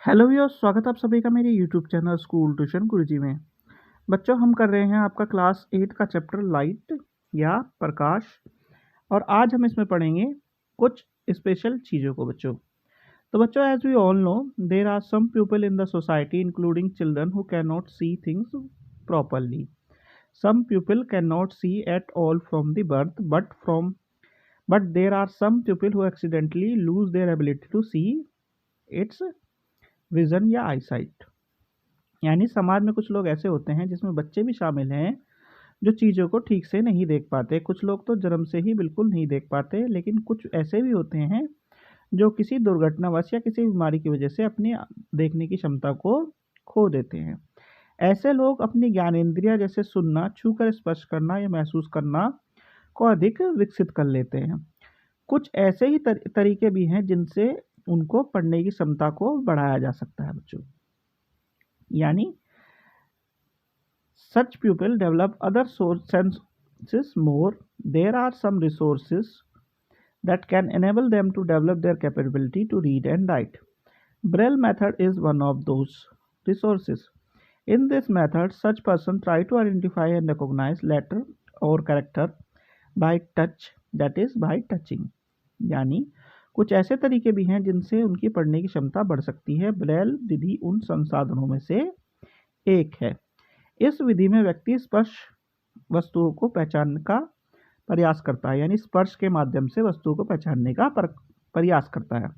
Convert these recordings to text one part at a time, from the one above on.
Hello viewers, स्वागत है आप सभी का मेरे यूट्यूब चैनल स्कूल ट्यूशन गुरुजी में। बच्चों, हम कर रहे हैं आपका क्लास 8 का चैप्टर लाइट या प्रकाश। और आज हम इसमें पढ़ेंगे कुछ स्पेशल चीज़ों को बच्चों। तो बच्चों, as we all know, there are some people in the society including children who can not see things properly. Some people cannot see at all from the birth, but there are some people who accidentally lose their ability to see its vision या eyesight. यानी समाज में कुछ लोग ऐसे होते हैं जिसमें बच्चे भी शामिल हैं जो चीज़ों को ठीक से नहीं देख पाते। कुछ लोग तो जन्म से ही बिल्कुल नहीं देख पाते, लेकिन कुछ ऐसे भी होते हैं जो किसी दुर्घटनावश या किसी बीमारी की वजह से अपनी देखने की क्षमता को खो देते हैं। ऐसे लोग अपनी ज्ञानेंद्रिय जैसे सुनना, छूकर स्पर्श करना या महसूस करना को अधिक विकसित कर लेते हैं। कुछ ऐसे ही तरीके भी हैं जिनसे उनको पढ़ने की क्षमता को बढ़ाया जा सकता है बच्चों। यानी such people develop other senses more. There are some resources that can enable them to develop their capability to read and write. Braille method is one of those resources. In this method, such person try to identify and recognize letter or character by touch, that is by touching. यानी कुछ ऐसे तरीके भी हैं जिनसे उनकी पढ़ने की क्षमता बढ़ सकती है। ब्रेल विधि उन संसाधनों में से एक है। इस विधि में व्यक्ति स्पर्श वस्तुओं को पहचानने का प्रयास करता है, यानी स्पर्श के माध्यम से वस्तुओं को पहचानने का प्रयास करता है।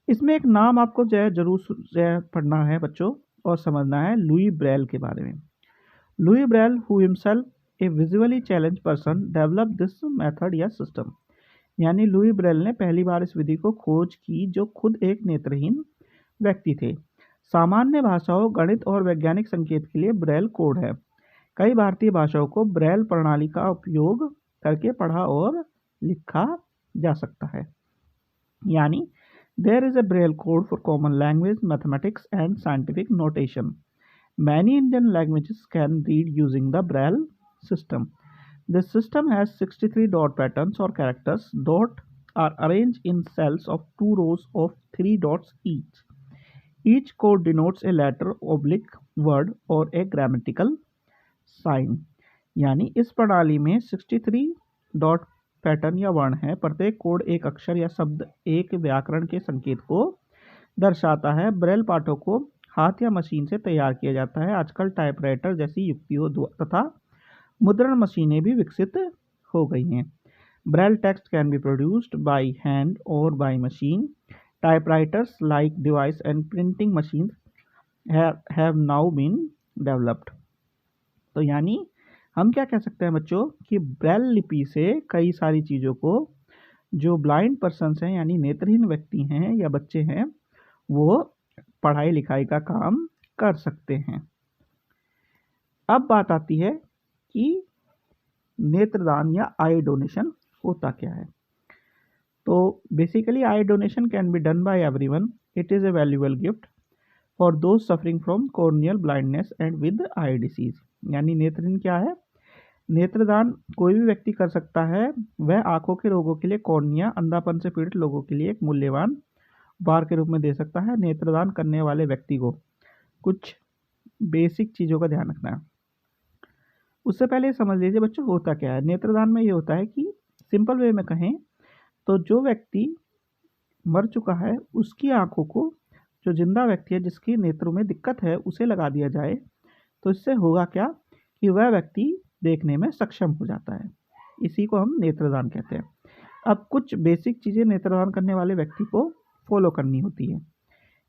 इसमें एक नाम आपको जरूर पढ़ना है बच्चों और समझना है, लुई ब्रेल के बारे में। Louis Braille, who himself A visually challenge person, develop this method या सिस्टम। यानी लुई ब्रेल ने पहली बार इस विधि को खोज की जो खुद एक नेत्रहीन व्यक्ति थे। सामान्य भाषाओं, गणित और वैज्ञानिक संकेत के लिए ब्रेल कोड है। कई भारतीय भाषाओं को ब्रेल प्रणाली का उपयोग करके पढ़ा और लिखा जा सकता है। यानी there is a Braille code for common language, mathematics and scientific notation. Many Indian languages can read using the Braille system. This system has 63 dot patterns or characters. Dot are arranged in cells of 2 rows of 3 dots each. Each code denotes a letter, oblique, word or a grammatical sign. यानी इस प्रणाली में 63 dot pattern या वर्ण है। प्रत्येक code एक अक्षर या शब्द, एक व्याकरण के संकेत को दर्शाता है। ब्रेल पाठों को हाथ या मशीन से तैयार किया जाता है। आजकल टाइपराइटर जैसी युक्तियों तथा मुद्रण मशीनें भी विकसित हो गई हैं। Braille text can be produced by hand और by machine. Typewriters like device and printing machine have now been developed. तो यानी हम क्या कह सकते हैं बच्चों कि ब्रेल लिपि से कई सारी चीज़ों को जो ब्लाइंड पर्सन्स हैं, यानी नेत्रहीन व्यक्ति हैं या बच्चे हैं, वो पढ़ाई लिखाई का काम कर सकते हैं। अब बात आती है कि नेत्रदान या आई डोनेशन होता क्या है। तो basically I donation can be done by everyone. It is a valuable gift for those suffering from corneal blindness and with I disease. यानी नेत्रहीन क्या है? नेत्रदान कोई भी व्यक्ति कर सकता है। वह आंखों के रोगों के लिए, कॉर्निया अंधापन से पीड़ित लोगों के लिए एक मूल्यवान उपहार के रूप में दे सकता है। नेत्रदान करने वाले व्यक्ति को कुछ बेसिक चीज़ों का ध्यान रखना है। उससे पहले समझ लीजिए बच्चों होता क्या है। नेत्रदान में ये होता है कि सिंपल वे में कहें तो जो व्यक्ति मर चुका है उसकी आंखों को जो जिंदा व्यक्ति है जिसकी नेत्रों में दिक्कत है उसे लगा दिया जाए। तो इससे होगा क्या कि वह व्यक्ति देखने में सक्षम हो जाता है। इसी को हम नेत्रदान कहते हैं। अब कुछ बेसिक चीज़ें नेत्रदान करने वाले व्यक्ति को फॉलो करनी होती है।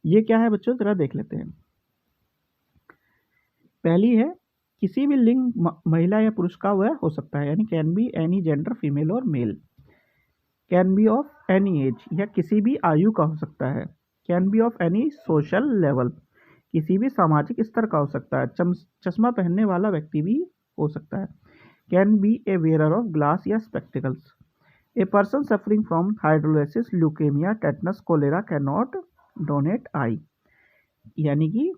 ये क्या है बच्चों, जरा देख लेते हैं। पहली है, किसी भी लिंग, महिला या पुरुष का वह हो सकता है, यानी can be any gender, female और male. Can be of any age, या किसी भी आयु का हो सकता है. Can be of any social level, किसी भी सामाजिक स्तर का हो सकता है. चश्मा पहनने वाला व्यक्ति भी हो सकता है. Can be a wearer of glass या spectacles. A person suffering from hydrolysis, leukaemia, tetanus, cholera can not donate eye. यानी कि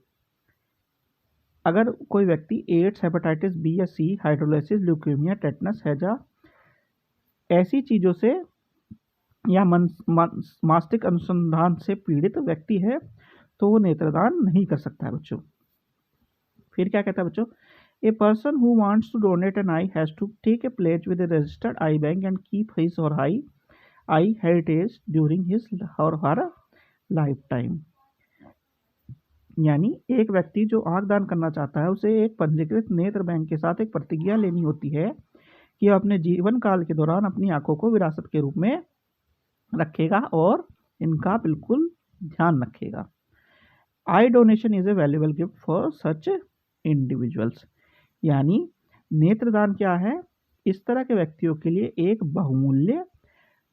अगर कोई व्यक्ति एड्स, हेपेटाइटिस बी या सी, हाइड्रोलाइसिस, ल्यूकेमिया, टेटनस, हैजा ऐसी चीज़ों से या मानसिक अनुसंधान से पीड़ित व्यक्ति है तो वो नेत्रदान नहीं कर सकता है बच्चों। फिर क्या कहता है बच्चों, a person who wants to donate an eye has to take a pledge with a registered eye bank and keep his और आई हेरिटेज ड्यूरिंग हिज और हर लाइफ टाइम। यानी एक व्यक्ति जो आंख दान करना चाहता है उसे एक पंजीकृत नेत्र बैंक के साथ एक प्रतिज्ञा लेनी होती है कि वह अपने जीवन काल के दौरान अपनी आंखों को विरासत के रूप में रखेगा और इनका बिल्कुल ध्यान रखेगा। आई donation is a valuable gift for such individuals. यानी नेत्रदान क्या है, इस तरह के व्यक्तियों के लिए एक बहुमूल्य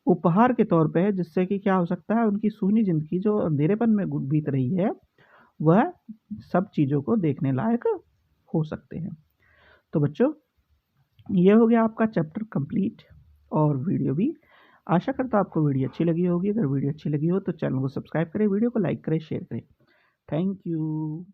उपहार के तौर पे है, जिससे कि क्या हो सकता है, उनकी सूनी जिंदगी जो अंधेरेपन में बीत रही है वह सब चीज़ों को देखने लायक हो सकते हैं। तो बच्चों ये हो गया आपका चैप्टर कंप्लीट और वीडियो भी। आशा करता हूँ आपको वीडियो अच्छी लगी होगी। अगर वीडियो अच्छी लगी हो तो चैनल को सब्सक्राइब करें, वीडियो को लाइक करें, शेयर करें। Thank you.